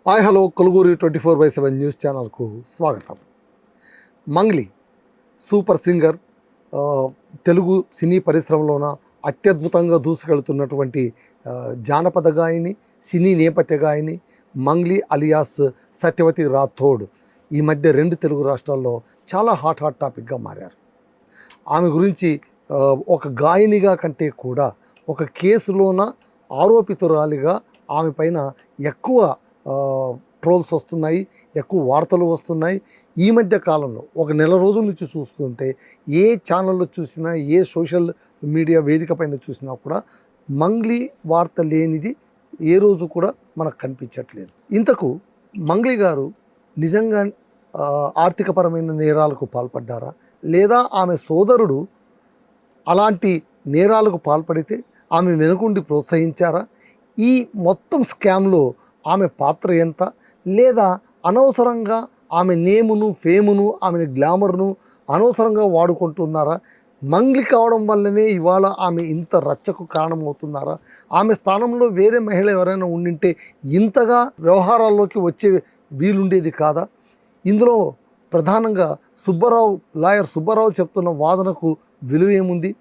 Hi hello Koluguri 24/7 news ఛానల్కు స్వాగతం. Mangli super singer, Telugu సినీ పరిశ్రమలోన అత్యద్భుతంగా దూసుకెళ్తున్నటువంటి జానపద గాయని, సినీ నేపథ్య గాయని మంగ్లీ అలియాస్ సత్యవతి రాథోడ్ ఈ మధ్య 2 తెలుగు రాష్ట్రాల్లో చాలా హాట్ టాపిక్గా మారారు. ఆమె గురించి ఒక గాయనిగా కంటే కూడా ఒక కేసులోన ఆరోపితురాలిగా ఆమె పైన ఎక్కువ ట్రోల్స్ వస్తున్నాయి, ఎక్కువ వార్తలు వస్తున్నాయి. ఈ మధ్య కాలంలో ఒక నెల రోజుల నుంచి చూసుకుంటే ఏ ఛానల్లో చూసినా, ఏ సోషల్ మీడియా వేదిక పైన చూసినా కూడా మంగ్లీ వార్త లేనిది ఏ రోజు కూడా మనకు కనిపించట్లేదు. ఇంతకు మంగ్లీ గారు నిజంగా ఆర్థికపరమైన నేరాలకు పాల్పడ్డారా, లేదా ఆమె సోదరుడు అలాంటి నేరాలకు పాల్పడితే ఆమె వెనుకుండి ప్రోత్సహించారా? ఈ మొత్తం స్కామ్లో ఆమె పాత్ర ఎంత, లేదా అనవసరంగా ఆమె నేమును, ఫేమును, ఆమె గ్లామర్ను అనవసరంగా వాడుకుంటున్నారా? మంగ్లీ కావడం వల్లనే ఇవాళ ఆమె ఇంత రచ్చకు కారణమవుతున్నారా? ఆమె స్థానంలో వేరే మహిళ ఎవరైనా ఉండింటే ఇంతగా వ్యవహారాల్లోకి వచ్చే వీలుండేది కాదా? ఇందులో ప్రధానంగా లాయర్ సుబ్బారావు చెప్తున్న వాదనకు విలువ ఏముంది?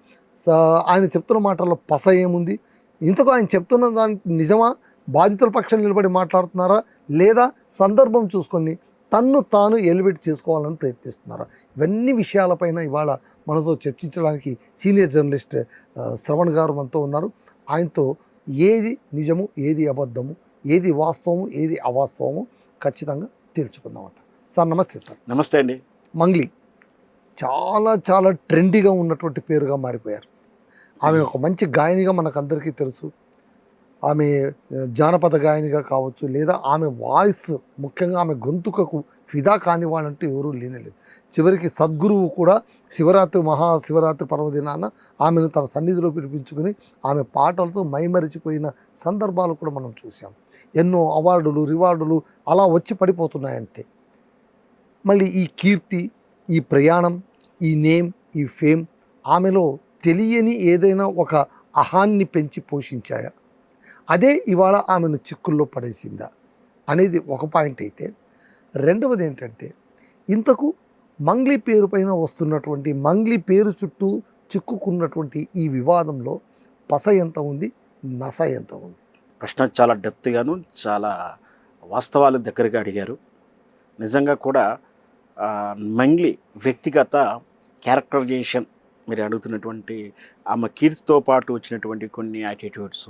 ఆయన చెప్తున్న మాటల్లో పస ఏముంది? ఇంతకు ఆయన చెప్తున్న దానికి నిజమా? బాధితుల పక్షం నిలబడి మాట్లాడుతున్నారా, లేదా సందర్భం చూసుకొని తన్ను తాను ఎలివేట్ చేసుకోవాలని ప్రయత్నిస్తున్నారా? ఇవన్నీ విషయాలపైన ఇవాళ మనతో చర్చించడానికి సీనియర్ జర్నలిస్ట్ శ్రవణ్ గారు మనతో ఉన్నారు. ఆయనతో ఏది నిజము, ఏది అబద్ధము, ఏది వాస్తవము, ఏది అవాస్తవము ఖచ్చితంగా తెలుసుకుందామంట. సార్ నమస్తే. సార్ నమస్తే అండి. మంగ్లీ చాలా చాలా ట్రెండీగా ఉన్నటువంటి పేరుగా మారిపోయారు. ఆమె ఒక మంచి గాయనిగా మనకందరికీ తెలుసు. ఆమె జానపద గాయనిగా కావచ్చు, లేదా ఆమె వాయిస్, ముఖ్యంగా ఆమె గొంతుకకు ఫిదా కాని వాళ్ళంటూ ఎవరూ లేనేలేదు. చివరికి సద్గురువు కూడా మహాశివరాత్రి పర్వదినాన ఆమెను తన సన్నిధిలో పిలిపించుకుని ఆమె పాటలతో మైమరిచిపోయిన సందర్భాలు కూడా మనం చూసాం. ఎన్నో అవార్డులు, రివార్డులు అలా వచ్చి పడిపోతున్నాయంతే. మళ్ళీ ఈ కీర్తి, ఈ ప్రయాణం, ఈ నేమ్, ఈ ఫేమ్ ఆమెలో తెలియని ఏదైనా ఒక అహాన్ని పెంచి పోషించాయా? అదే ఇవాళ ఆమెను చిక్కుల్లో పడేసిందా అనేది ఒక పాయింట్ అయితే, రెండవది ఏంటంటే ఇంతకు మంగ్లీ పేరు పైన వస్తున్నటువంటి, మంగ్లీ పేరు చుట్టూ చిక్కుకున్నటువంటి ఈ వివాదంలో పస ఎంత ఉంది, నస ఎంత ఉంది? ప్రశ్న చాలా డెప్త్గాను, చాలా వాస్తవాల దగ్గరగా అడిగారు. నిజంగా కూడా మంగ్లీ వ్యక్తిగత క్యారెక్టరైజేషన్ మీరు అడుగుతున్నటువంటి ఆమె కీర్తితో పాటు వచ్చినటువంటి కొన్ని యాటిట్యూడ్స్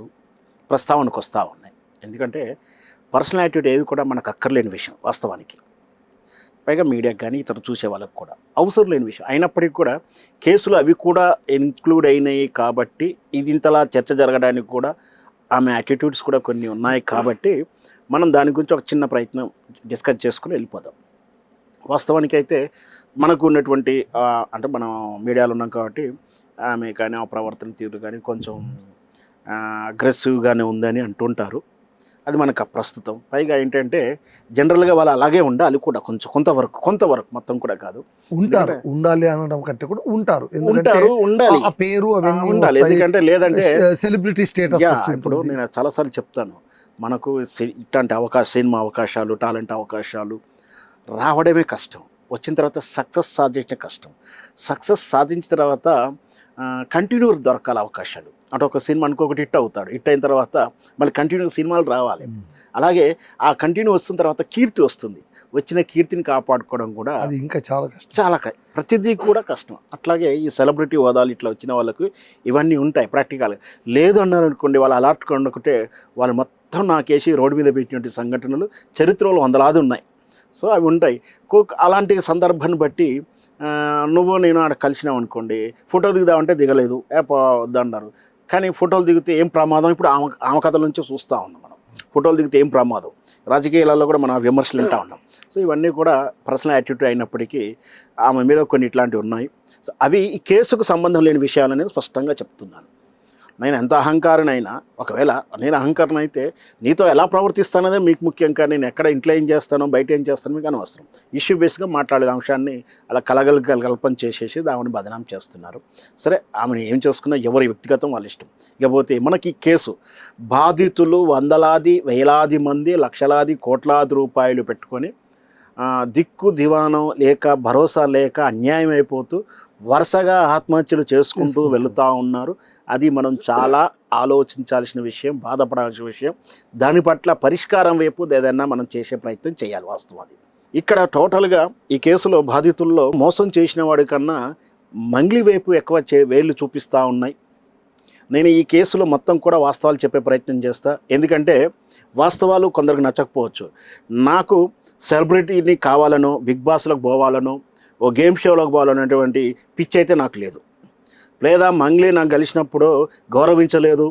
ప్రస్తావనకు వస్తూ ఉన్నాయి. ఎందుకంటే పర్సనల్ యాటిట్యూడ్ ఏది కూడా మనకు అక్కర్లేని విషయం వాస్తవానికి, పైగా మీడియాకి కానీ ఇతర చూసే వాళ్ళకి కూడా అవసరం లేని విషయం. అయినప్పటికీ కూడా కేసులు అవి కూడా ఇన్క్లూడ్ అయినాయి కాబట్టి ఇది ఇంతలా చర్చ జరగడానికి కూడా ఆమె యాటిట్యూడ్స్ కూడా కొన్ని ఉన్నాయి కాబట్టి మనం దాని గురించి ఒక చిన్న ప్రయత్నం డిస్కస్ చేసుకుని వెళ్ళిపోదాం. వాస్తవానికి అయితే మనకు ఉన్నటువంటి అంటే మనం మీడియాలో ఉన్నాం కాబట్టి ఆమె కానీ ఆ ప్రవర్తన తీరు కానీ కొంచెం అగ్రెసివ్గానే ఉందని అంటుంటారు. అది మనకు ప్రస్తుతం. పైగా ఏంటంటే జనరల్గా వాళ్ళు అలాగే ఉండాలి కూడా, కొంతవరకు మొత్తం కూడా కాదు. ఉండాలి అనడం కంటే కూడా ఉండాలి, ఆ పేరు ఉండాలి. ఎందుకంటే లేదంటే సెలబ్రిటీ స్టేటస్. ఇప్పుడు నేను చాలాసార్లు చెప్తాను, మనకు ఇట్లాంటి సినిమా అవకాశాలు, టాలెంట్ అవకాశాలు రావడమే కష్టం. వచ్చిన తర్వాత సక్సెస్ సాధించడం కష్టం. సక్సెస్ సాధించిన తర్వాత కంటిన్యూ దొరకాలి అవకాశాలు. అంటే ఒక సినిమా అనుకోకటి హిట్ అవుతాడు, హిట్ అయిన తర్వాత మళ్ళీ కంటిన్యూ సినిమాలు రావాలి. అలాగే ఆ కంటిన్యూ వస్తున్న తర్వాత కీర్తి వస్తుంది. వచ్చిన కీర్తిని కాపాడుకోవడం కూడా అది ఇంకా చాలా ప్రతిదీ కూడా కష్టం. అట్లాగే ఈ సెలబ్రిటీ హోదాలు ఇట్లా వచ్చిన వాళ్ళకు ఇవన్నీ ఉంటాయి ప్రాక్టికల్గా. లేదు అన్నారు అనుకోండి, వాళ్ళు అలర్ట్గా ఉండకుంటే వాళ్ళు మొత్తం నాకేసి రోడ్డు మీద పెట్టినటువంటి సంఘటనలు చరిత్రలో వందలాది ఉన్నాయి. సో అవి ఉంటాయి. అలాంటి సందర్భాన్ని బట్టి నువ్వు నేను ఆడ కలిసినావు అనుకోండి, ఫోటో దిగుదామంటే దిగలేదు, వద్దన్నారు. కానీ ఫోటోలు దిగితే ఏం ప్రమాదం? ఇప్పుడు ఆమె కథల నుంచి చూస్తూ ఉన్నాం మనం. ఫోటోలు దిగితే ఏం ప్రమాదం? రాజకీయాలలో కూడా మనం విమర్శలు వింటూ ఉన్నాం. సో ఇవన్నీ కూడా పర్సనల్ యాటిట్యూడ్ అయినప్పటికీ ఆమె మీద కొన్ని ఇట్లాంటివి ఉన్నాయి. సో అవి ఈ కేసుకు సంబంధం లేని విషయాలనేది స్పష్టంగా చెప్తున్నాను. నేను ఎంత అహంకారినైనా, ఒకవేళ నేను అహంకారం అయితే నీతో ఎలా ప్రవర్తిస్తానదే మీకు ముఖ్యం, కానీ నేను ఎక్కడ ఇంట్లో ఏం చేస్తానో బయట ఏం చేస్తానో మీకు అనవసరం. ఇష్యూ బేస్గా మాట్లాడే అంశాన్ని అలా కలగల్పన చేసేసి ఆమెను బదనాం చేస్తున్నారు. సరే, ఆమెను ఏం చేసుకున్నా ఎవరి వ్యక్తిగతం వాళ్ళ ఇష్టం. ఇకపోతే మనకి కేసు బాధితులు వందలాది వేలాది మంది లక్షలాది కోట్లాది రూపాయలు పెట్టుకొని దిక్కు దివానం లేక భరోసా లేక అన్యాయం అయిపోతూ వరుసగా ఆత్మహత్యలు చేసుకుంటూ వెళుతూ ఉన్నారు. అది మనం చాలా ఆలోచించాల్సిన విషయం, బాధపడాల్సిన విషయం. దాని పట్ల పరిష్కారం వైపు ఏదైనా మనం చేసే ప్రయత్నం చేయాలి. వాస్తవం అది. ఇక్కడ టోటల్గా ఈ కేసులో బాధితుల్లో మోసం చేసిన వాడి కన్నా మంగ్లీ వైపు ఎక్కువ వేళ్ళు చూపిస్తూ ఉన్నాయి. నేను ఈ కేసులో మొత్తం కూడా వాస్తవాలు చెప్పే ప్రయత్నం చేస్తా. ఎందుకంటే వాస్తవాలు కొందరికి నచ్చకపోవచ్చు. నాకు సెలబ్రిటీని కావాలనో, బిగ్ బాస్లోకి పోవాలనో, ఓ గేమ్ షోలోకి పోవాలనేటువంటి పిచ్చి అయితే నాకు లేదు. లేదా మంగ్లీ నాకు కలిసినప్పుడు గౌరవించలేదు,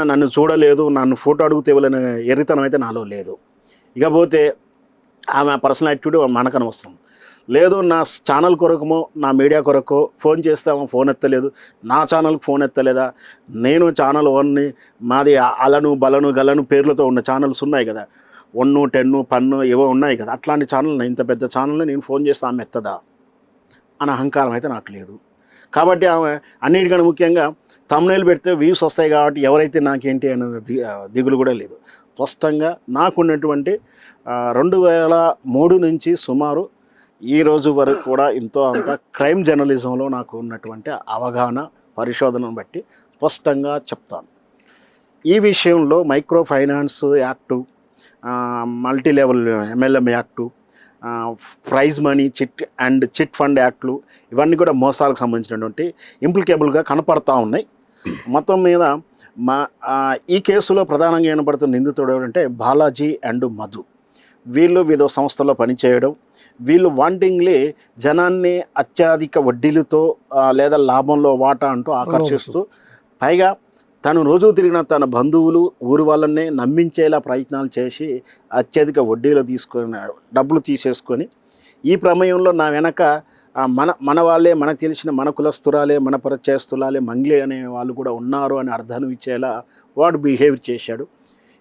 నన్ను చూడలేదు, నన్ను ఫోటో అడిగితే ఇవ్వలేని ఎర్రితనం అయితే నాలో లేదు. ఇకపోతే ఆమె పర్సనల్ యాటిట్యూడ్ మనకు అనవసరం. లేదు, నా ఛానల్ కొరకమో నా మీడియా కొరకు ఫోన్ చేస్తే ఆమె ఫోన్ ఎత్తలేదు, నా ఛానల్కి ఫోన్ ఎత్తలేదా? నేను ఛానల్ 1ని, మాది అలను బలను గలను పేర్లతో ఉన్న ఛానల్స్ ఉన్నాయి కదా, 1, 10, 10 ఏవో ఉన్నాయి కదా, అట్లాంటి ఛానల్, ఇంత పెద్ద ఛానల్ని నేను ఫోన్ చేస్తే ఆమె ఎత్తదా అని అహంకారం అయితే నాకు లేదు. కాబట్టి ఆమె అన్నిటికన్నా ముఖ్యంగా thumbnail పెడితే వ్యూస్ వస్తాయి కాబట్టి ఎవరైతే నాకేంటి అనేది దిగులు కూడా లేదు. స్పష్టంగా నాకున్నటువంటి 2003 నుంచి సుమారు ఈ రోజు వరకు కూడా ఎంతో అంత క్రైమ్ జర్నలిజంలో నాకు ఉన్నటువంటి అవగాహన, పరిశోధనను బట్టి స్పష్టంగా చెప్తాను. ఈ విషయంలో micro finance act, multi level MLM act, prize money chit fund యాక్ట్లు, ఇవన్నీ కూడా మోసాలకు సంబంధించినటువంటి ఇంప్లికేబుల్గా కనపడతా ఉన్నాయి. మొత్తం మీద ఈ కేసులో ప్రధానంగా ఏర్పడుతున్న నిందితుడు ఎవరంటే బాలాజీ అండ్ మధు. వీళ్ళు వివిధ సంస్థల్లో పనిచేయడం, వీళ్ళు వాంటింగ్లీ జనాన్ని అత్యధిక వడ్డీలతో లేదా లాభంలో వాటా అంటూ ఆకర్షిస్తూ, పైగా తను రోజు తిరిగిన తన బంధువులు ఊరి వాళ్ళనే నమ్మించేలా ప్రయత్నాలు చేసి అత్యధిక వడ్డీలు తీసుకొని డబ్బులు తీసేసుకొని, ఈ ప్రమేయంలో నా వెనక మన వాళ్ళే, మనకు తెలిసిన మన కులస్తురాలే, మన పరిచయస్తులాలే మంగ్లీ అనే వాళ్ళు కూడా ఉన్నారు అని అర్థం ఇచ్చేలా వాడు బిహేవియర్ చేశాడు.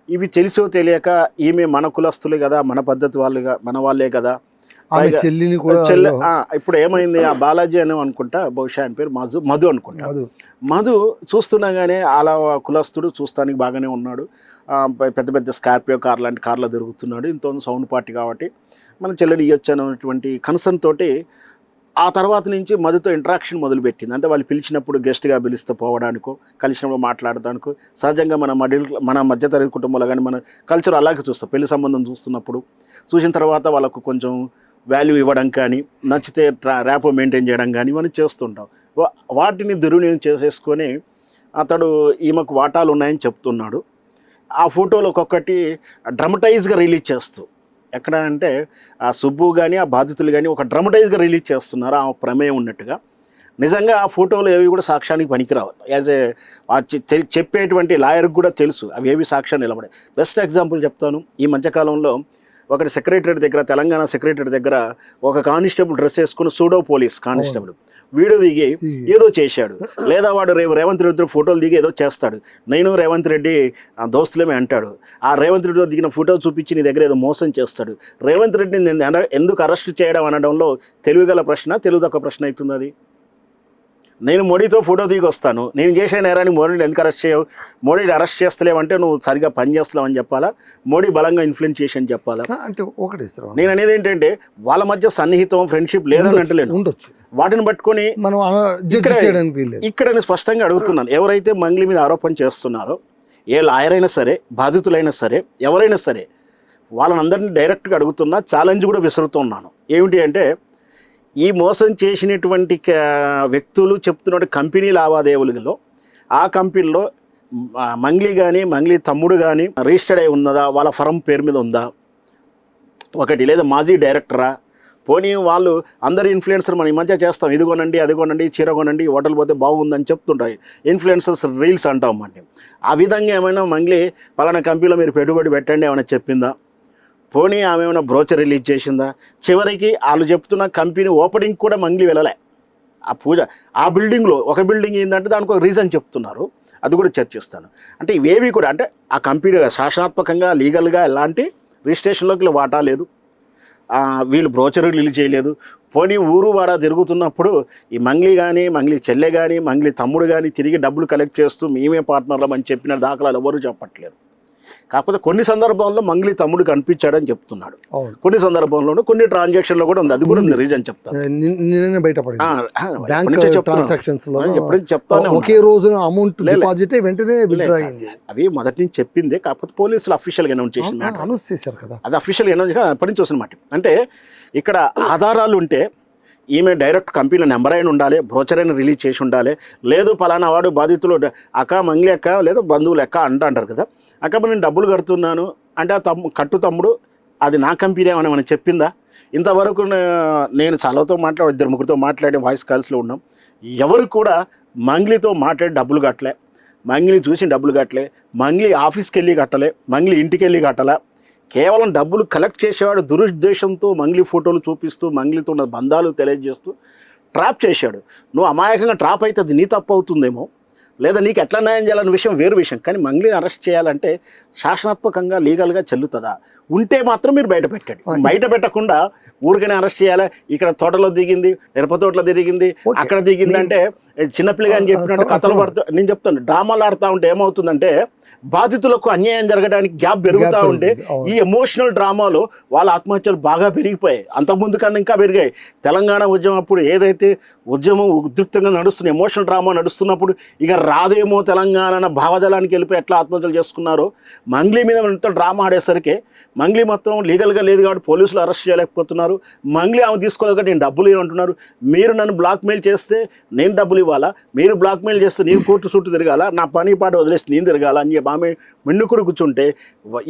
ఇవి తెలుసో తెలియక ఈమె మన కులస్తులే కదా, మన పద్ధతి వాళ్ళుగా, మన వాళ్ళే కదా, చెల్లిని కూడా ఇప్పుడు ఏమైంది, ఆ బాలాజీ అని అనుకుంటా, బహుశా ఆయన పేరు మధు అనుకుంటా. మధు చూస్తుండగానే అలా కులస్తుడు, చూస్తానికి బాగానే ఉన్నాడు, పెద్ద పెద్ద స్కార్పియో కార్ లాంటి కార్లో తిరుగుతున్నాడు, ఇంత సౌండ్ పార్టీ కాబట్టి మన చెల్లెని ఇవ్వచ్చు అనేటువంటి కన్సర్న్ తోటి ఆ తర్వాత నుంచి మధుతో ఇంటరాక్షన్ మొదలుపెట్టింది. అంటే వాళ్ళు పిలిచినప్పుడు గెస్ట్గా పిలిస్తే పోవడానికో, కలిసినప్పుడు మాట్లాడడానికో, సహజంగా మన మధ్యతరగతి కుటుంబాలు కానీ మన కల్చర్ అలాగే చూస్తాం. పెళ్లి సంబంధం చూసిన తర్వాత వాళ్ళకు కొంచెం వాల్యూ ఇవ్వడం కానీ, నచ్చితే ర్యాపో మెయింటైన్ చేయడం కానీ ఇవన్నీ చేస్తుంటాం. వాటిని దుర్వినియోగం చేసేసుకొని అతడు ఈమెకు వాటాలు ఉన్నాయని చెప్తున్నాడు. ఆ ఫోటోలు ఒక్కొక్కటి డ్రమటైజ్గా రిలీజ్ చేస్తూ, ఎక్కడ అంటే ఆ సుబ్బు కానీ ఆ బాధితులు కానీ ఒక డ్రమటైజ్గా రిలీజ్ చేస్తున్నారు ఆ ప్రమేయం ఉన్నట్టుగా. నిజంగా ఆ ఫోటోలు ఏవి కూడా సాక్ష్యానికి పనికిరావు. యాజ్ చెప్పేటువంటి లాయర్కి కూడా తెలుసు అవి ఏవి సాక్ష్యాన్ని నిలబడే. బెస్ట్ ఎగ్జాంపుల్ చెప్తాను. ఈ మధ్యకాలంలో ఒకటి సెక్రటరీ దగ్గర, తెలంగాణ సెక్రటరీ దగ్గర ఒక కానిస్టేబుల్ డ్రెస్ వేసుకుని సూడో పోలీస్ కానిస్టేబుల్ వీడియో దిగి ఏదో చేశాడు. లేదా వాడు రేవంత్ రెడ్డి ఫోటోలు దిగి ఏదో చేస్తాడు. నేను రేవంత్ రెడ్డి దోస్తులేమే అంటాడు. ఆ రేవంత్ రెడ్డితో దిగిన ఫోటో చూపించి నీ దగ్గర ఏదో మోసం చేస్తాడు. రేవంత్ రెడ్డిని ఎందుకు అరెస్ట్ చేయడం అనడంలో తెలివిగల ప్రశ్న, తెలివి తక్కువ ప్రశ్న అవుతుంది అది. నేను మోడీతో ఫోటో దిగి వస్తాను, నేను చేసే నేరానికి మోడీని ఎందుకు అరెస్ట్ చేయవు, మోడీని అరెస్ట్ చేస్తలేవంటే నువ్వు సరిగా పని చేస్తలేవు అని చెప్పాలా, మోడీ బలంగా ఇన్ఫ్లుయెన్స్ చేసి అని చెప్పాలా? అంటే ఒకటి నేను అనేది ఏంటంటే వాళ్ళ మధ్య సన్నిహితం, ఫ్రెండ్షిప్ లేదని అంటలేను, ఉండొచ్చు. వాటిని పట్టుకొని మనం ఇక్కడ నేను స్పష్టంగా అడుగుతున్నాను, ఎవరైతే మంగ్లీ మీద ఆరోపణ చేస్తున్నారో, ఏ లాయర్ అయినా సరే, బాధితులైనా సరే, ఎవరైనా సరే, వాళ్ళని అందరినీ డైరెక్ట్గా అడుగుతున్నా, ఛాలెంజ్ కూడా విసురుతున్నాను. ఏమిటి అంటే, ఈ మోసం చేసినటువంటి వ్యక్తులు చెప్తున్న కంపెనీ లావాదేవీలలో, ఆ కంపెనీలో మంగ్లీ కానీ మంగ్లీ తమ్ముడు కానీ రిజిస్టర్డ్ అయి ఉన్నదా, వాళ్ళ ఫర్మ్ పేరు మీద ఉందా ఒకటి, లేదా మాజీ డైరెక్టరా, పోనీ వాళ్ళు అందరు ఇన్ఫ్లుయెన్సర్ మనం ఈ మధ్య చేస్తాం, ఇది కొనండి, అది కొనండి, చీర కొనండి, హోటల్ పోతే బాగుందని చెప్తుంటాయి, ఇన్ఫ్లుయెన్సర్స్ రీల్స్ అంటాం అండి. ఆ విధంగా ఏమైనా మంగ్లీ పలానా కంపెనీలో మీరు పెట్టుబడి పెట్టండి ఏమైనా చెప్పిందా? పోనీ ఆమె ఏమైనా బ్రోచర్ రిలీజ్ చేసిందా? చివరికి వాళ్ళు చెప్తున్న కంపెనీ ఓపెనింగ్ కూడా మంగ్లీ వెళ్ళలే. ఆ పూజ ఆ బిల్డింగ్లో, ఒక బిల్డింగ్ ఏంటంటే దానికి ఒక రీజన్ చెప్తున్నారు, అది కూడా చర్చిస్తాను. అంటే ఇవేవి కూడా అంటే ఆ కంపెనీ శాసనాత్మకంగా లీగల్గా ఎలాంటి రిజిస్ట్రేషన్లోకి వాటా లేదు, వీళ్ళు బ్రోచర్ రిలీజ్ చేయలేదు. పోనీ ఊరు వాడ జరుగుతున్నప్పుడు ఈ మంగ్లీ కానీ మంగ్లీ చెల్లె కానీ మంగ్లీ తమ్ముడు కానీ తిరిగి డబ్బులు కలెక్ట్ చేస్తూ మేమే పార్ట్నర్లం అని చెప్పిన దాఖలాలు ఎవరు చెప్పట్లేరు. కాకపోతే కొన్ని సందర్భాల్లో మంగ్లీ తమ్ముడు కనిపించాడని చెప్తున్నాడు, కొన్ని సందర్భంలో కొన్ని ట్రాన్సాక్షన్లో కూడా ఉంది, అది కూడా ఉంది రీజన్ చెప్తాను. చెప్తాను ఒకే రోజున అమౌంట్ డిపాజిట్ వెంటనే విత్డ్రా అయింది. అవి మొదటి నుంచి చెప్పిందే, కాకపోతే పోలీసులు అఫీషియల్గా అనౌన్స్ చేశారు కదా, అది అఫీషియల్గా అనౌన్స్ చేసి అప్పటి నుంచి వస్తున్నమాట. అంటే ఇక్కడ ఆధారాలు ఉంటే ఈమె డైరెక్ట్ కంపెనీలో నెంబర్ అయిన ఉండాలి, బ్రోచర్ అయిన రిలీజ్ చేసి ఉండాలి, లేదు పలానా వాడు బాధితులు అక్క మంగ్లీ అక్క లేదా బంధువులు ఎక్క అంటారు కదా, అక్క నేను డబ్బులు కడుతున్నాను అంటే కట్టు తమ్ముడు అది నా కంపెనీ ఏమని మనం చెప్పిందా? ఇంతవరకు నేను చాలాతో ఇద్దరు ముగ్గురితో మాట్లాడే వాయిస్ కాల్స్లో ఉన్నాం, ఎవరు కూడా మంగ్లీతో మాట్లాడి డబ్బులు కట్టలే, మంగ్లీ చూసి డబ్బులు కట్టలే, మంగ్లీ ఆఫీస్కి వెళ్ళి కట్టలే, మంగ్లీ ఇంటికి వెళ్ళి కట్టలే. కేవలం డబ్బులు కలెక్ట్ చేసేవాడు దురుద్దేశంతో మంగ్లీ ఫోటోలు చూపిస్తూ మంగ్లీతో ఉన్న బంధాలు తెలియజేస్తూ ట్రాప్ చేశాడు. నువ్వు అమాయకంగా ట్రాప్ అయితే అది నీ తప్పు అవుతుందేమో, లేదా నీకు ఎట్లా న్యాయం చేయాలన్న విషయం వేరు విషయం. కానీ మంగ్లీని అరెస్ట్ చేయాలంటే శాసనాత్మకంగా లీగల్గా చెల్లుతుందా? ఉంటే మాత్రం మీరు బయట పెట్టండి. బయట పెట్టకుండా ఊరికనే అరెస్ట్ చేయాలి. ఇక్కడ తోటలో దిగింది, మిరప తోటలో దిగింది, అక్కడ దిగింది అంటే చిన్నపిల్లగా అని చెప్పినట్టు కథలు పడుతూ నేను చెప్తాను. డ్రామాలు ఆడుతూ ఉంటే ఏమవుతుందంటే బాధితులకు అన్యాయం జరగడానికి గ్యాప్ పెరుగుతూ ఉంటే ఈ ఎమోషనల్ డ్రామాలో వాళ్ళ ఆత్మహత్యలు బాగా పెరిగిపోయాయి, అంతకుముందు కన్నా ఇంకా పెరిగాయి. తెలంగాణ ఉద్యమం అప్పుడు ఏదైతే ఉద్యమం ఉద్రిక్తంగా నడుస్తున్న ఎమోషనల్ డ్రామా నడుస్తున్నప్పుడు ఇక రాదేమో తెలంగాణ అన్న భావజలానికి వెళ్ళిపోయి ఎట్లా ఆత్మహత్యలు చేసుకున్నారో మంగ్లీ మీద ఎంత డ్రామా ఆడేసరికి మంగ్లీ మొత్తం లీగల్గా లేదు కాబట్టి పోలీసులు అరెస్ట్ చేయలేకపోతున్నారు. మంగ్లీ ఆమె తీసుకోలేక నేను డబ్బులు ఇవ్వమంటున్నారు. మీరు నన్ను బ్లాక్మెయిల్ చేస్తే నేను డబ్బులు ఇవ్వాలా, మీరు బ్లాక్మెయిల్ చేస్తే నేను కోర్టు చుట్టూ తిరగాల, నా పని పాటు వదిలేసి నేను తిరగాల అని చెప్పి ఆమె మిన్నుకుడు కూర్చుంటే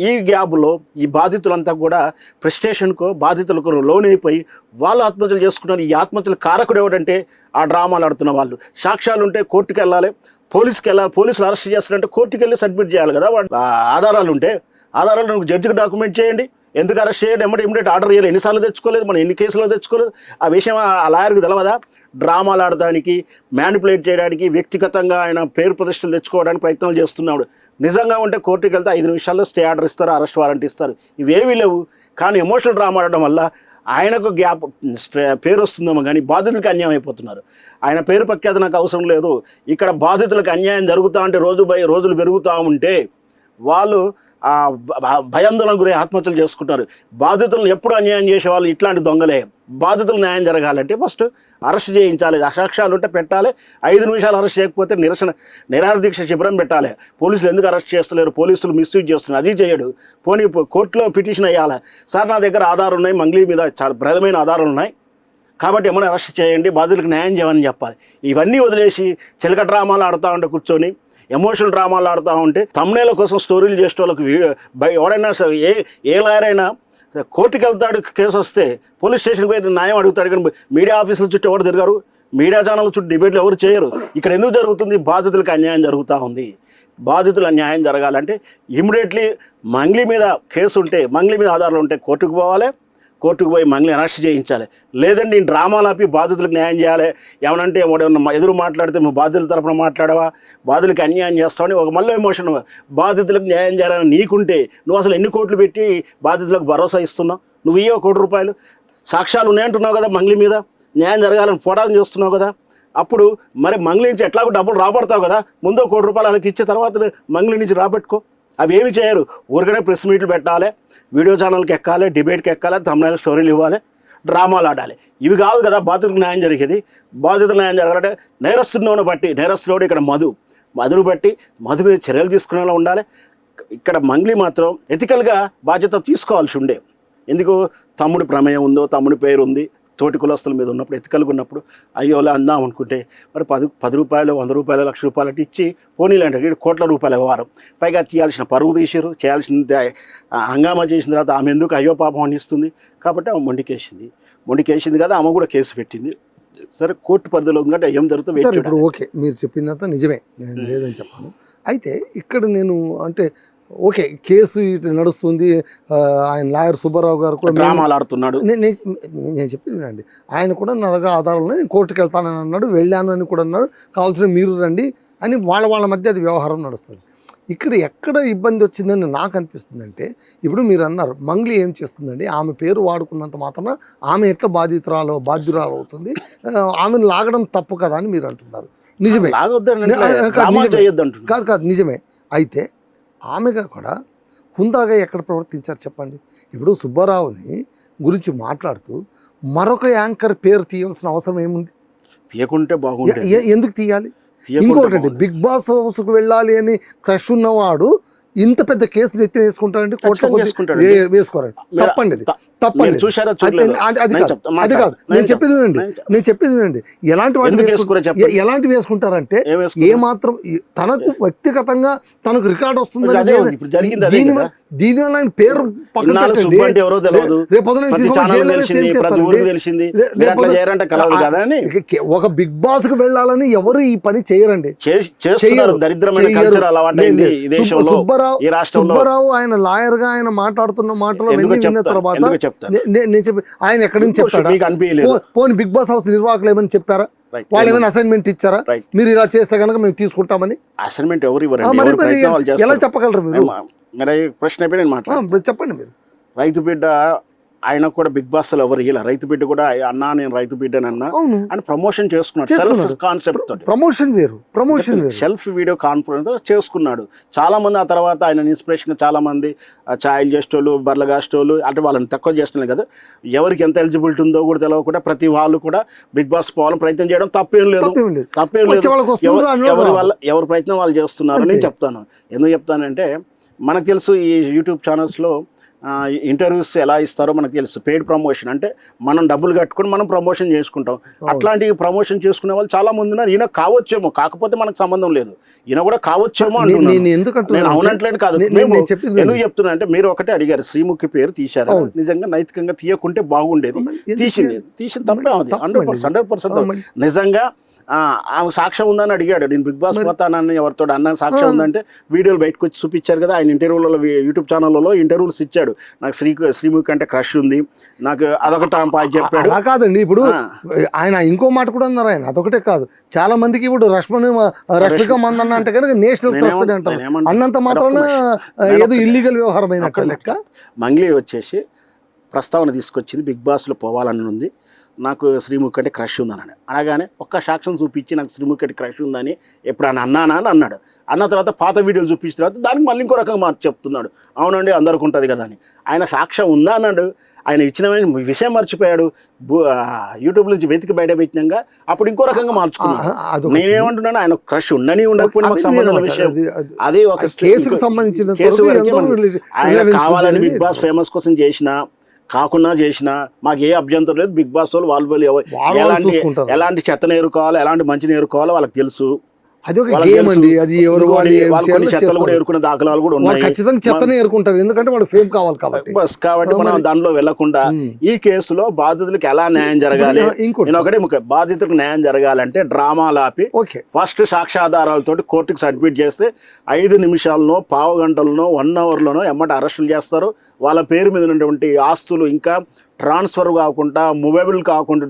ఈ గ్యాప్లో ఈ బాధితులంతా కూడా ఫ్రస్ట్రేషన్కో బాధితులకు లోనైపోయి వాళ్ళు ఆత్మహత్యలు చేసుకున్నారు. ఈ ఆత్మహత్యలు కారకుడు ఎవడంటే ఆ డ్రామాలు ఆడుతున్న వాళ్ళు. సాక్ష్యాలు ఉంటే కోర్టుకు వెళ్ళాలి, పోలీసుకి వెళ్ళాలి, పోలీసులు అరెస్ట్ చేస్తారంటే కోర్టుకు వెళ్ళి సబ్మిట్ చేయాలి కదా. వాడు ఆధారాలు ఉంటే ఆధారాలు జడ్జికి డాక్యుమెంట్ చేయండి, ఎందుకు అరెస్ట్ చేయండి, ఇమ్మీడియట్ ఆర్డర్ చేయాలి. ఎన్నిసార్లు తెచ్చుకోలేదు, మనం ఎన్ని కేసులు తెచ్చుకోలేదు, ఆ విషయం ఆ లాయర్కి తెలవదా? డ్రామాలు ఆడడానికి, మ్యానిపులేట్ చేయడానికి, వ్యక్తిగతంగా ఆయన పేరు ప్రతిష్టలు తెచ్చుకోవడానికి ప్రయత్నాలు చేస్తున్నాడు. నిజంగా ఉంటే కోర్టుకి వెళ్తే 5 నిమిషాల్లో స్టే ఆర్డర్ ఇస్తారు, అరెస్ట్ వారెంట్ ఇస్తారు. ఇవేమీ లేవు. కానీ ఎమోషనల్ డ్రామా ఆడడం వల్ల ఆయనకు గ్యాప్ పేరు వస్తుందేమో కానీ బాధితులకు అన్యాయం అయిపోతున్నారు. ఆయన పేరు ప్రఖ్యాతి నాకు అవసరం లేదు. ఇక్కడ బాధితులకు అన్యాయం జరుగుతూ ఉంటే రోజులు పెరుగుతూ ఉంటే వాళ్ళు భయాందోళన గురి ఆత్మహత్యలు చేసుకుంటారు. బాధితులను ఎప్పుడు అన్యాయం చేసేవాళ్ళు ఇట్లాంటి దొంగలే. బాధితులు న్యాయం జరగాలంటే ఫస్ట్ అరెస్ట్ చేయించాలి, సాక్ష్యాలు ఉంటే పెట్టాలి. 5 నిమిషాలు అరెస్ట్ చేయకపోతే నిరాహార దీక్ష శిబిరం పెట్టాలి. పోలీసులు ఎందుకు అరెస్ట్ చేస్తలేరు, పోలీసులు మిస్యూజ్ చేస్తున్నారు, అది చేయడు. పోనీ కోర్టులో పిటిషన్ వేయాలి, సార్ నా దగ్గర ఆధారాలు ఉన్నాయి, మంగ్లీ మీద చాలా బలమైన ఆధారాలు ఉన్నాయి కాబట్టి ఏమైనా అరెస్ట్ చేయండి, బాధితులకు న్యాయం చేయమని చెప్పాలి. ఇవన్నీ వదిలేసి చిలక డ్రామాలు ఆడుతూ ఉంటే కూర్చొని ఎమోషనల్ డ్రామాలు ఆడుతూ ఉంటే తమ్నేల కోసం స్టోరీలు చేసే వాళ్ళకి ఎవడైనా ఏ లాయర్ అయినా కోర్టుకి వెళ్తాడు, కేసు వస్తే పోలీస్ స్టేషన్కి పోయి న్యాయం అడుగుతాడు. కానీ మీడియా ఆఫీసుల చుట్టూ ఎవరు తిరగారు, మీడియా ఛానల్ చుట్టూ డిబేట్లు ఎవరు చేయరు. ఇక్కడ ఎందుకు జరుగుతుంది? బాధితులకు అన్యాయం జరుగుతూ ఉంది. బాధితులు అన్యాయం జరగాలంటే ఇమ్మీడియట్లీ మంగ్లీ మీద కేసు ఉంటే, మంగ్లీ మీద ఆధారాలు ఉంటే కోర్టుకు పోవాలి, కోర్టుకు పోయి మంగ్లీ అరెస్ట్ చేయించాలి. లేదండి నేను డ్రామాలు ఆపి బాధితులకు న్యాయం చేయాలి, ఏమనంటే ఎదురు మాట్లాడితే నువ్వు బాధితుల తరపున మాట్లాడవా, బాధితులకు అన్యాయం చేస్తావని ఒక మళ్ళీ ఎమోషన్. బాధితులకు న్యాయం చేయాలని నీకుంటే నువ్వు అసలు ఎన్ని కోట్లు పెట్టి బాధితులకు భరోసా ఇస్తున్నావు? నువ్వు ఇయ్యో ₹1 కోటి, సాక్ష్యాలు ఉన్నాయంటున్నావు కదా, మంగ్లీ మీద న్యాయం జరగాలని పోరాటం చేస్తున్నావు కదా. అప్పుడు మరి మంగ్లీ నుంచి ఎట్లాగో డబ్బులు రాబడతావు కదా, ముందు ₹1 కోటి వాళ్ళకి ఇచ్చే తర్వాత మంగ్లీ నుంచి రాబెట్టుకో. అవి ఏమి చేయరు, ఊరికనే ప్రెస్ మీట్లు పెట్టాలి, వీడియో ఛానల్కి ఎక్కాలి, డిబేట్కి ఎక్కాలి, తమ్నైల్ స్టోరీలు ఇవ్వాలి, డ్రామాలు ఆడాలి. ఇవి కాదు కదా బాధితులకు న్యాయం జరిగేది. బాధితులకు న్యాయం జరగాలంటే నేరస్తుడిని బట్టి, నేరస్తుడు ఇక్కడ మధును బట్టి మధు మీద చర్యలు తీసుకునేలా ఉండాలి. ఇక్కడ మంగ్లీ మాత్రం ఎథికల్గా బాధ్యత తీసుకోవాల్సి ఉండే. ఎందుకు? తమ్ముడి ప్రమేయం ఉందో, తమ్ముడి పేరు ఉంది, తోటి కులస్తుల మీద ఉన్నప్పుడు, ఎథికల్గా ఉన్నప్పుడు అయ్యోలా అందాం అనుకుంటే మరి 10 రూపాయలు, 100 రూపాయలు, ₹1,00,000 అంటే ఇచ్చి పోనీలంటే కోట్ల రూపాయల వ్యవహారం. పైగా తీయాల్సిన పరువు తీసారు, చేయాల్సిన హంగామా చేసిన తర్వాత ఆమె ఎందుకు అయ్యో పాపం అనిస్తుంది కాబట్టి ఆమె మొండికేసింది కదా, ఆమె కూడా కేసు పెట్టింది. సరే కోర్టు పరిధిలో ఉంది అంటే ఏం జరుగుతుంది ఇప్పుడు ఓకే, మీరు చెప్పిందంతా నిజమే, నేను లేదని చెప్పాను. అయితే ఇక్కడ నేను అంటే ఓకే కేసు ఇటు నడుస్తుంది, ఆయన లాయర్ సుబ్బారావు గారు కూడా డ్రామాలు ఆడుతున్నాడు. నేను చెప్పింది అండి, ఆయన కూడా నా దగ్గర ఆధారాలు నేను కోర్టుకు వెళ్తానని అన్నాడు, వెళ్ళాను అని కూడా అన్నాడు. కావాల్సిన మీరు రండి, అని వాళ్ళ మధ్య అది వ్యవహారం నడుస్తుంది. ఇక్కడ ఎక్కడ ఇబ్బంది వచ్చిందని నాకు అనిపిస్తుందంటే, ఇప్పుడు మీరు అన్నారు మంగ్లీ ఏం చేస్తుందండి, ఆమె పేరు వాడుకున్నంత మాత్రాన ఆమె ఎట్లా బాధ్యురాలు అవుతుంది, ఆమెను లాగడం తప్పు కదా అని మీరు అంటున్నారు. నిజమే, కాదు నిజమే. అయితే ఆమెగా కూడా హుందాగా ఎక్కడ ప్రవర్తించారు చెప్పండి. ఇప్పుడు సుబ్బారావుని గురించి మాట్లాడుతూ మరొక యాంకర్ పేరు తీయాల్సిన అవసరం ఏముంది? తీయకుంటే బాగుంటుంది. ఎందుకు తీయాలి? ఇంకోటి, బిగ్ బాస్ హౌస్కు వెళ్ళాలి అని క్రష్ ఉన్నవాడు ఇంత పెద్ద కేసులు ఎత్తి వేసుకుంటాడంటే వేసుకోరండి. తప్పండి, అది తప్పండి. చూసారా? అది కాదు నేను చెప్పేది వినండి. ఎలాంటి వేసుకుంటారంటే ఏ మాత్రం తనకు వ్యక్తిగతంగా తనకు రికార్డ్ వస్తుంది. దీనివల్ల ఆయన పేరు ఒక బిగ్ బాస్ కు వెళ్ళాలని ఎవరు ఈ పని చేయరండి. సుబ్బారావు ఆయన లాయర్ గా ఆయన మాట్లాడుతున్న మాటలు విన్న తర్వాత నేను చెప్పి ఆయన ఎక్కడి నుంచి చెప్తాడా? పోనీ బిగ్ బాస్ హౌస్ నిర్వాహకులు ఏమని చెప్పారా? వాళ్ళు ఏమైనా అసైన్మెంట్ ఇచ్చారా? మీరు ఇలా చేస్తే కనుక మేము తీసుకుంటామని అసైన్మెంట్ ఎవరు ఎలా చెప్పగలరు మీరు? ప్రశ్న చెప్పండి మీరు. రైతు బిడ్డ ఆయన కూడా బిగ్ బాస్ లో ఎవరు ఇలా రైతు బిడ్డ కూడా అన్నా నేను రైతు బిడ్డనన్నా అని ప్రమోషన్ చేసుకున్నాడు. సెల్ఫ్ కాన్సెప్ట్ తోటి ప్రమోషన్ సెల్ఫ్ వీడియో కాన్ఫరెన్స్ చేసుకున్నాడు. చాలా మంది ఆ తర్వాత ఆయన ఇన్స్పిరేషన్ చాలా మంది ఛాయలు చేసేటోళ్ళు, బర్రెలు కాసేటోళ్ళు అంటే వాళ్ళని తక్కువ చేస్తున్నాయి కదా, ఎవరికి ఎంత ఎలిజిబిలిటీ ఉందో కూడా తెలియకుండా ప్రతి వాళ్ళు కూడా బిగ్ బాస్ పోవాలని ప్రయత్నం చేయడం తప్పేం లేదు. ఎవరి ప్రయత్నం వాళ్ళు చేస్తున్నారు నేను చెప్తాను. ఎందుకు చెప్తానంటే మనకు తెలుసు ఈ యూట్యూబ్ ఛానల్స్లో ఇంటర్వ్యూస్ ఎలా ఇస్తారో మనకు తెలుసు. పెయిడ్ ప్రమోషన్ అంటే మనం డబ్బులు కట్టుకొని మనం ప్రమోషన్ చేసుకుంటాం. అట్లాంటి ప్రమోషన్ చేసుకునే వాళ్ళు చాలా మంది ఉన్నారు. ఈయన కావచ్చేమో, కాకపోతే మనకు సంబంధం లేదు. ఈయన కూడా కావచ్చేమో అంటున్నాను. నేను అవునంటలేదు కాదు. ఎందుకు చెప్తున్నా అంటే మీరు ఒకటే అడిగారు శ్రీముఖి పేరు తీశారు. నిజంగా నైతికంగా తీయకుంటే బాగుండేది. తీసిన తప్పే ఉంది 100%. నిజంగా ఆమె సాక్ష్యం ఉందని అడిగాడు. నేను బిగ్ బాస్ పోతానని ఎవరితో అన్న సాక్ష్యం ఉందంటే వీడియోలు బయటకు వచ్చి చూపించారు కదా. ఆయన ఇంటర్వ్యూలలో యూట్యూబ్ ఛానల్లో ఇంటర్వ్యూస్ ఇచ్చాడు. నాకు శ్రీముఖి అంటే క్రష్ ఉంది, నాకు అదొకటి చెప్పాడు. అలా కాదండి, ఇప్పుడు ఆయన ఇంకో మాట కూడా అన్నారు. ఆయన అదొకటే కాదు, చాలా మందికి ఇప్పుడు రష్మిక మందన్న అంటే కనుక నేషనల్ క్రష్ అంటారు. అన్నంత మాత్రాన ఏదో ఇల్లీగల్ వ్యవహారం అయినట్టు లెక్క. మంగ్లీ వచ్చేసి ప్రస్తావన తీసుకొచ్చింది బిగ్ బాస్లో పోవాలని ఉంది, నాకు శ్రీముఖి అంటే క్రష్ ఉందని. అనగానే ఒక్క సాక్ష్యం చూపించి నాకు శ్రీముఖి అంటే క్రష్ ఉందని ఎప్పుడన్నా అన్నానా అని అన్నాడు. అన్న తర్వాత పాత వీడియోలు చూపించిన తర్వాత దానికి మళ్ళీ ఇంకో రకంగా చెప్తున్నాడు. అవునండి అందరికి ఉంటుంది కదా అని. ఆయన సాక్ష్యం ఉందా అన్నాడు. ఆయన ఇచ్చిన విషయం మర్చిపోయాడు. యూట్యూబ్ నుంచి వెతికి బయట పెట్టినాక అప్పుడు ఇంకో రకంగా మార్చుకున్నాడు. నేనేమంటున్నాను, ఆయన క్రష్ ఉండని ఉండకపోయినా మాకు సంబంధం విషయం. అది ఒక కేసుకు సంబంధించిన కేసు వరకే. ఆయన కావాలని బిగ్ బాస్ ఫేమస్ కోసం చేసిన కాకుండా చేసినా మాకు ఏ అభ్యంతరం లేదు. బిగ్ బాస్ వాళ్ళు ఎలాంటి చెత్తను ఏరుకోవాలో ఎలాంటి మంచిని ఏరుకోవాలో వాళ్ళకి తెలుసు. కొన్ని చెత్తలు కూడా ఏరుకునే దాఖలాలు కూడా ఉన్నాయి. చెత్తనే ఏరుకుంటారు ఎందుకంటే వాళ్ళు ఫేమ్ కావాలి కాబట్టి మనం దానిలో వెళ్లకుండా ఈ కేసులో బాధితులకు ఎలా న్యాయం జరగాలి, నేను ఒకటే బాధితులకు న్యాయం జరగాలంటే డ్రామాలు ఆపి ఫస్ట్ సాక్ష్యాధారాలతో కోర్టుకు సబ్మిట్ చేస్తే 5 నిమిషాలనో పావు గంటలనో 1 అవర్లోనో ఎమ్మటి అరెస్టులు చేస్తారు. వాళ్ళ పేరు మీద ఉన్నటువంటి ఆస్తులు ఇంకా ట్రాన్స్ఫర్ కాకుండా మూవబుల్ కాకుండా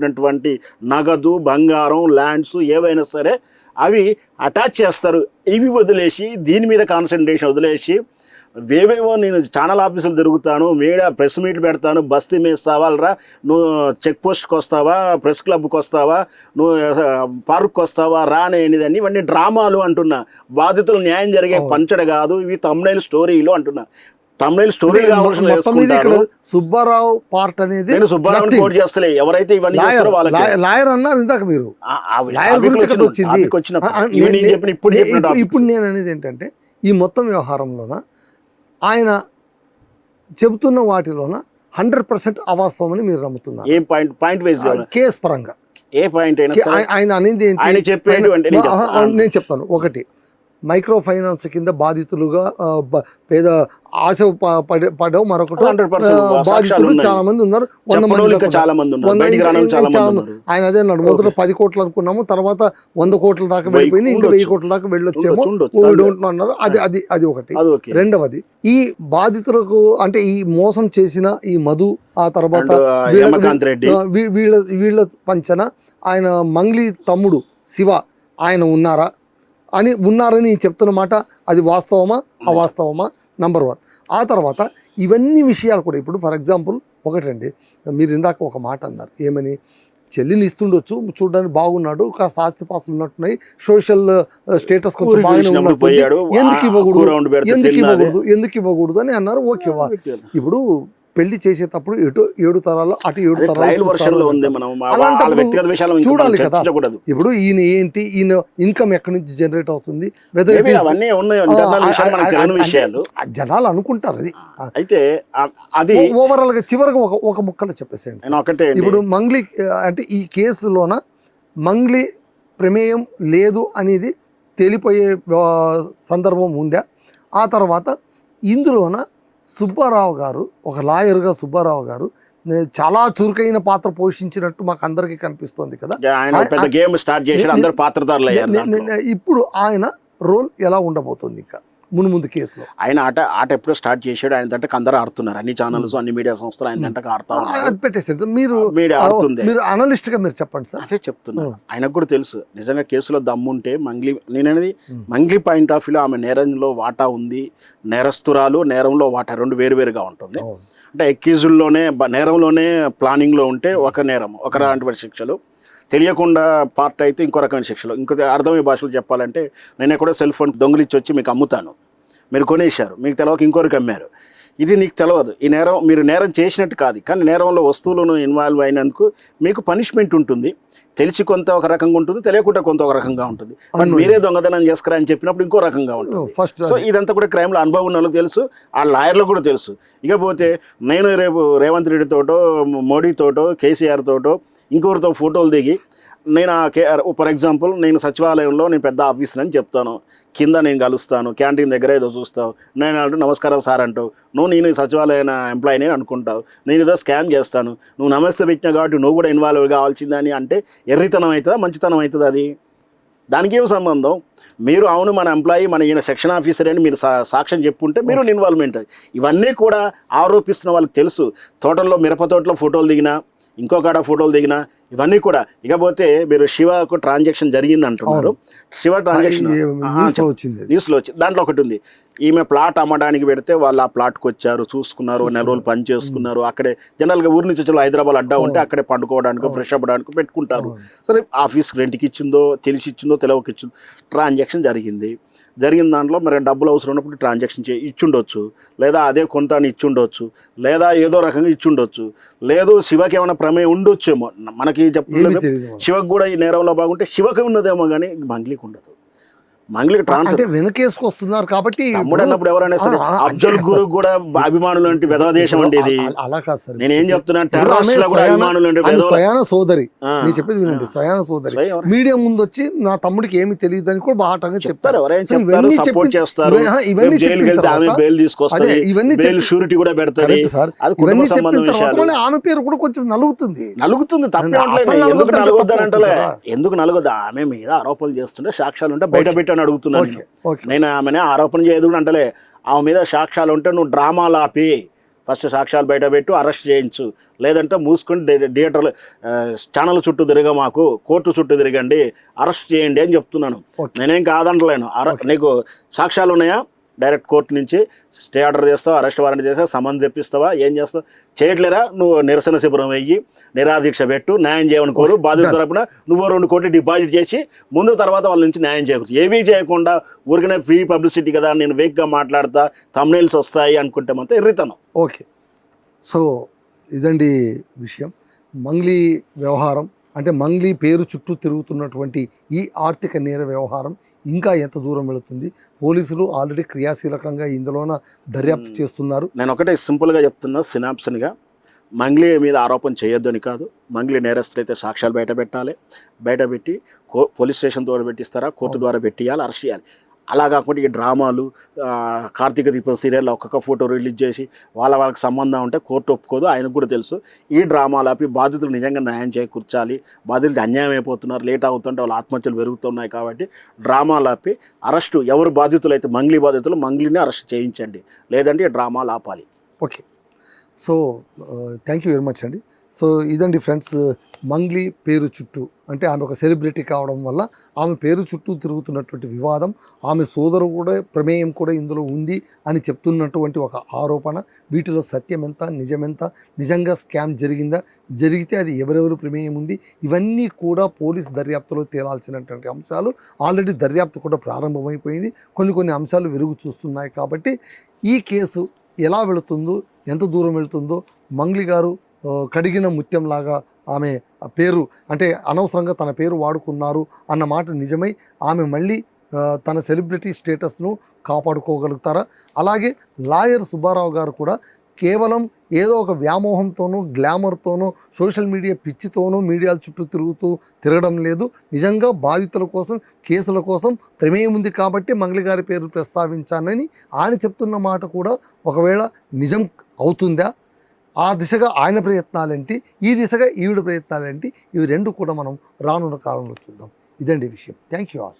నగదు, బంగారం, ల్యాండ్స్ ఏవైనా సరే అవి అటాచ్ చేస్తారు. ఇవి వదిలేసి దీని మీద కాన్సన్ట్రేషన్ వదిలేసి వేవేవో నేను ఛానల్ ఆఫీసులు తిరుగుతాను, మీడియా ప్రెస్ మీట్ పెడతాను, బస్తీ మీద సావాలరా, నువ్వు చెక్ పోస్ట్కి వస్తావా, ప్రెస్ క్లబ్కి వస్తావా, నువ్వు పార్క్కి వస్తావా రానేనిదని ఇవన్నీ డ్రామాలు అంటున్నా. బాధితులు న్యాయం జరిగే పంచడ కాదు, ఇవి తమ్నైల్ స్టోరీలు అంటున్నా. తమిళ స్టోరీ కావాల్సిన సుబ్బారావు పార్ట్ అనేది నేను సుబ్బారావుని కోట్ చేస్తలే. ఎవరైతే ఇవన్నీ చేస్తారో వాళ్ళకి లాయర్ అన్నారు ఇందాక మీరు. ఇప్పుడు నేను అనేది ఏంటంటే ఈ మొత్తం వ్యవహారంలోన ఆయన చెబుతున్న వాటిలోన 100% అవాస్తవం అని మీరు నమ్ముతున్నారు. ఏ పాయింట్ వైజ్ కేసు పరంగా ఏ పాయింట్ అయినా ఆయన అనేది నేను చెప్తాను. ఒకటి, మైక్రో ఫైనాన్స్ కింద బాధితులుగా పేద ఆశ పడవు. మరొకటి బాధితులు చాలా మంది ఉన్నారు. ఆయన అదే అన్నాడు, మొదట 10 కోట్లు అనుకున్నాము, తర్వాత 100 కోట్ల దాకా వెళ్ళిపోయింది, ఇంకా 1000 కోట్ల దాకా వెళ్ళొచ్చేమో అన్నారు. అది ఒకటి. రెండవది, ఈ బాధితులకు అంటే ఈ మోసం చేసిన ఈ మధు, ఆ తర్వాత వీళ్ళ పంచన ఆయన మంగ్లీ తమ్ముడు శివ ఆయన ఉన్నారా? అని ఉన్నారని చెప్తున్న మాట అది వాస్తవమా అవాస్తవమా నంబర్ 1. ఆ తర్వాత ఇవన్నీ విషయాలు కూడా ఇప్పుడు ఫర్ ఎగ్జాంపుల్ ఒకటండి, మీరు ఇందాక ఒక మాట అన్నారు ఏమని, చెల్లిని ఇస్తుండొచ్చు, చూడడానికి బాగున్నాడు, కాస్త ఆస్తిపాస్తులు ఉన్నట్టున్నాయి, సోషల్ స్టేటస్ కొంచెం బాగానే ఉన్నట్టుంది, ఎందుకు ఇవ్వకూడదు అని అన్నారు. ఓకే, ఇప్పుడు పెళ్లి చేసేటప్పుడు 7 తరాలు అటు 7 తరాలు చూడాలి కదా. ఇప్పుడు ఈయన ఏంటి, ఈయన ఇన్కమ్ ఎక్కడి నుంచి జనరేట్ అవుతుంది, జనాలు అనుకుంటారు. అది అయితే అది ఓవరాల్ గా చివరికి ఒక ముక్కలో చెప్పేసేయండి. ఇప్పుడు మంగ్లీ అంటే ఈ కేసులోన మంగ్లీ ప్రమేయం లేదు అనేది తేలిపోయే సందర్భం ఉందా? ఆ తర్వాత ఇందులోన సుబ్బారావు గారు, ఒక లాయర్గా సుబ్బారావు గారు చాలా చురుకైన పాత్ర పోషించినట్టు మాకు అందరికీ కనిపిస్తోంది కదా. ఇప్పుడు ఆయన రోల్ ఎలా ఉండబోతుంది ఇంకా ముందు కేసులో? ఆయన ఆట ఎప్పుడో స్టార్ట్ చేసాడు. ఆయన దంటకు అందరూ ఆడుతున్నారు, అన్ని ఛానల్స్ అన్ని మీడియా సంస్థలు ఆయన దంటకు ఆడుతా ఉన్నారు. పెట్టేసాడు. మీరు అనలిస్ట్ గా మీరు చెప్పండి సార్. అదే చెప్తున్నా, ఆయనకు కూడా తెలుసు నిజంగా కేసులో దమ్ముంటే మంగ్లీ, నేననేది మంగ్లీ పాయింట్ ఆఫ్ వ్యూలో ఆమె నేరంలో వాటా ఉంది, నేరస్తురాలు నేరంలో వాటా రెండు వేరువేరుగా ఉంటుంది. అంటే ఎక్యూజుల్లోనే నేరంలోనే ప్లానింగ్లో ఉంటే ఒక నేరం ఒక రకమైన శిక్షలు, తెలియకుండా పార్ట్ అయితే ఇంకో రకమైన శిక్షలు. ఇంకో అర్థమయ్యే భాషలో చెప్పాలంటే, నేను కూడా సెల్ ఫోన్ దొంగిలిచ్చి వచ్చి మీకు అమ్ముతాను, మీరు కొనేశారు, మీకు తెలవక ఇంకొకరికి అమ్మారు, ఇది నీకు తెలియదు, ఈ నేరం మీరు నేరం చేసినట్టు కాదు, కానీ నేరంలో వస్తువులను ఇన్వాల్వ్ అయినందుకు మీకు పనిష్మెంట్ ఉంటుంది. తెలిసి కొంత ఒక రకంగా ఉంటుంది, తెలియకుండా కొంత ఒక రకంగా ఉంటుంది. బట్ మీరే దొంగతనం చేసుకురా అని చెప్పినప్పుడు ఇంకో రకంగా ఉంటుంది. సో ఇదంతా కూడా క్రైమ్లో అనుభవం ఉన్న వాళ్ళకి తెలుసు, ఆ లాయర్లకు కూడా తెలుసు. ఇకపోతే నేను రేపు రేవంత్ రెడ్డితోటో మోడీతోటో కేసీఆర్ తోటో ఇంకొకరితో ఫోటోలు దిగి నేను ఫర్ ఎగ్జాంపుల్ నేను సచివాలయంలో నేను పెద్ద ఆఫీసర్ అని చెప్తాను, కింద నేను కలుస్తాను, క్యాంటీన్ దగ్గర ఏదో చూస్తావు, నేను అంటూ నమస్కారం సార్ అంటావు, నేను సచివాలయ ఎంప్లాయీని అనుకుంటావు, నేను ఏదో స్కామ్ చేస్తాను, నువ్వు నమస్తే పెట్టినా కాబట్టి నువ్వు కూడా ఇన్వాల్వ్ కావాల్సిందని అంటే ఎర్రితనం అవుతుందా మంచితనం అవుతుంది? అది దానికి ఏం సంబంధం? మీరు అవును మన ఎంప్లాయీ, మన ఈయన సెక్షన్ ఆఫీసర్ అని మీరు సాక్ష్యం చెప్పుంటే మీరు ఇన్వాల్వ్మెంట్. ఇవన్నీ కూడా ఆరోపిస్తున్న వాళ్ళకి తెలుసు. తోటల్లో మిరప తోటలో ఫోటోలు దిగినా, ఇంకో కాడ ఫోటోలు దిగినా, ఇవన్నీ కూడా. ఇకపోతే మీరు శివకు ట్రాన్సాక్షన్ జరిగింది అంటున్నారు. శివ ట్రాన్సాక్షన్ న్యూస్లో వచ్చింది. దాంట్లో ఒకటి ఉంది, ఈమె ప్లాట్ అమ్మడానికి పెడితే వాళ్ళు ఆ ప్లాట్కి వచ్చారు, చూసుకున్నారు, నెల రోజులు పని చేసుకున్నారు. అక్కడే జనరల్గా ఊరి నుంచి వచ్చి హైదరాబాద్ అడ్డా ఉంటే అక్కడే పండుకోవడానికి ఫ్రెష్ అవ్వడానికి పెట్టుకుంటారు. సరే ఆఫీస్ రెంట్కి ఇచ్చిందో తెలిసి ఇచ్చిందో తెలియక ఇచ్చిందో ట్రాన్సాక్షన్ జరిగిన దాంట్లో మరి డబ్బులు అవసరం ఉన్నప్పుడు ట్రాన్సాక్షన్ ఇచ్చుండొచ్చు, లేదా అదే కొంత ఇచ్చుండొచ్చు, లేదా ఏదో రకంగా ఇచ్చుండొచ్చు, లేదు శివకి ఏమైనా ప్రమేయం ఉండొచ్చేమో, మనకి చెప్పలేదు. శివకు కూడా ఈ నేరంలో బాగుంటే శివకి ఉన్నదేమో కానీ మంగ్లీకి ఉండదు. మంగ్లీకి ట్రాన్స్ఫర్ వెనకేసుకొస్తున్నారు కాబట్టి తమ్ముడు అన్నప్పుడు ఎవరైనా సరే అఫ్జల్ గురు కూడా అభిమానులు అంటే వెధవదేశం అంటే ఇది. అలా కాదు సార్, నేనేం చెప్తున్నాను, టెర్రరిస్ట్ లో కూడా అభిమానులు అంటే స్వయాన సోదరి. నేను చెప్పేది వినండి, స్వయాన సోదరి మీడియా ముందు వచ్చి నా తమ్ముడికి ఏమి తెలియదు అని కూడా బాగా చెప్తారు. ఎవరైనా చెప్తారు, సపోర్ట్ చేస్తారు, జైలుకి వెళ్తే ఆమె బెయిల్ తీసుకొస్తుంది, బెయిల్ షూరిటీ కూడా పెడుతుంది. అది కుటుంబ సంబంధం విషయాలు. ఆమె పేరు కూడా కొంచెం నలుగుతుంది తప్పే ఎందుకు నలుగుద్దని అంటలే, ఎందుకు నలుగుద్దు? ఆమె మీద ఆరోపణలు చేస్తుంటే సాక్ష్యాలు ఉంటే బయట పెట్టి అని అడుగుతున్నాను నేను. ఆమెనే ఆరోపణ చేయదు అంటలే, ఆమె మీద సాక్ష్యాలు ఉంటే నువ్వు డ్రామాలు ఆపి ఫస్ట్ సాక్ష్యాలు బయట పెట్టు, అరెస్ట్ చేయించు, లేదంటే మూసుకొని థియేటర్లు ఛానల్ చుట్టూ మాకు కోర్టు చుట్టూ తిరగండి, అరెస్ట్ చేయండి అని చెప్తున్నాను. నేనేం కాదంటలేను. నీకు సాక్ష్యాలు ఉన్నాయా? డైరెక్ట్ కోర్టు నుంచి స్టే ఆర్డర్ చేస్తావా, అరెస్ట్ వారెంట్ చేస్తావా, సమన్ తెప్పిస్తావా, ఏం చేస్తావు? చేయట్లేరా? నువ్వు నిరసన శిబిరం వెయ్యి, నిరాదీక్ష పెట్టు, న్యాయం చేయనుకోరు, బాధ్యత తరపున నువ్వు 2 కోట్లు డిపాజిట్ చేసి ముందు తర్వాత వాళ్ళ నుంచి న్యాయం చేయకూడదు. ఏవీ చేయకుండా ఊరికనే ఫ్రీ పబ్లిసిటీ కదా, నేను వేగ్గా మాట్లాడతా, థంబ్నెయిల్స్ వస్తాయి అనుకుంటే మొత్తం ఎర్రితనం. ఓకే, సో ఇదండి విషయం. మంగ్లీ వ్యవహారం అంటే మంగ్లీ పేరు చుట్టూ తిరుగుతున్నటువంటి ఈ ఆర్థిక నేర వ్యవహారం ఇంకా ఎంత దూరం వెళుతుంది? పోలీసులు ఆల్రెడీ క్రియాశీలకంగా ఇందులోన దర్యాప్తు చేస్తున్నారు. నేను ఒకటే సింపుల్గా చెప్తున్నా, సినాప్సన్గా, మంగ్లీ మీద ఆరోపణ చేయొద్దు అని కాదు. మంగ్లీ నేరస్తులైతే సాక్ష్యాలు బయట పెట్టాలి, బయట పెట్టి పోలీస్ స్టేషన్ ద్వారా పెట్టిస్తారా, కోర్టు ద్వారా పెట్టియాలి, అరెస్ట్ చేయాలి. అలా కాకుండా ఈ డ్రామాలు, కార్తీక దీపం సీరియల్లో ఒక్కొక్క ఫోటో రిలీజ్ చేసి వాళ్ళకి సంబంధం ఉంటే కోర్టు ఒప్పుకోదు, ఆయనకు కూడా తెలుసు. ఈ డ్రామాలు ఆపి బాధితులు నిజంగా న్యాయం చేకూర్చాలి. బాధితులు అన్యాయం అయిపోతున్నారు, లేట్ అవుతుంటే వాళ్ళ ఆత్మహత్యలు పెరుగుతున్నాయి. కాబట్టి డ్రామాలు ఆపి అరెస్టు, ఎవరు బాధితులు అయితే మంగ్లీ బాధితులు, మంగ్లీని అరెస్ట్ చేయించండి, లేదంటే ఈ డ్రామాలు ఆపాలి. Okay, so thank you very much అండి. సో ఇదండి ఫ్రెండ్స్, మంగ్లీ పేరు చుట్టూ, అంటే ఆమె ఒక సెలబ్రిటీ కావడం వల్ల ఆమె పేరు చుట్టూ తిరుగుతున్నటువంటి వివాదం, ఆమె సోదరు కూడా ప్రమేయం కూడా ఇందులో ఉంది అని చెప్తున్నటువంటి ఒక ఆరోపణ, వీటిలో సత్యం ఎంత, నిజమెంత, నిజంగా స్కామ్ జరిగిందా, జరిగితే అది ఎవరెవరు ప్రమేయం ఉంది, ఇవన్నీ కూడా పోలీస్ దర్యాప్తులో తేలాల్సినటువంటి అంశాలు. ఆల్రెడీ దర్యాప్తు కూడా ప్రారంభమైపోయింది, కొన్ని అంశాలు వెలుగు చూస్తున్నాయి. కాబట్టి ఈ కేసు ఎలా వెళుతుందో, ఎంత దూరం వెళుతుందో, మంగ్లీ గారు కడిగిన ముత్యంలాగా ఆమె పేరు, అంటే అనవసరంగా తన పేరు వాడుకున్నారు అన్న మాట నిజమై ఆమె మళ్ళీ తన సెలబ్రిటీ స్టేటస్ను కాపాడుకోగలుగుతారా? అలాగే లాయర్ సుబ్బారావు గారు కూడా కేవలం ఏదో ఒక వ్యామోహంతోనూ, గ్లామర్తోనూ, సోషల్ మీడియా పిచ్చితోనూ మీడియాల చుట్టూ తిరగడం లేదు. నిజంగా బాధితుల కోసం, కేసుల కోసం ప్రమేయం ఉంది కాబట్టి మంగ్లీ గారి పేరు ప్రస్తావించానని ఆయన చెప్తున్న మాట కూడా ఒకవేళ నిజం అవుతుందా? ఆ దిశగా ఆయన ప్రయత్నాలేంటి, ఈ దిశగా ఈవిడ ప్రయత్నాలేంటి, ఇవి రెండు కూడా మనం రానున్న కాలంలో చూద్దాం. ఇదండి విషయం. Thank you all.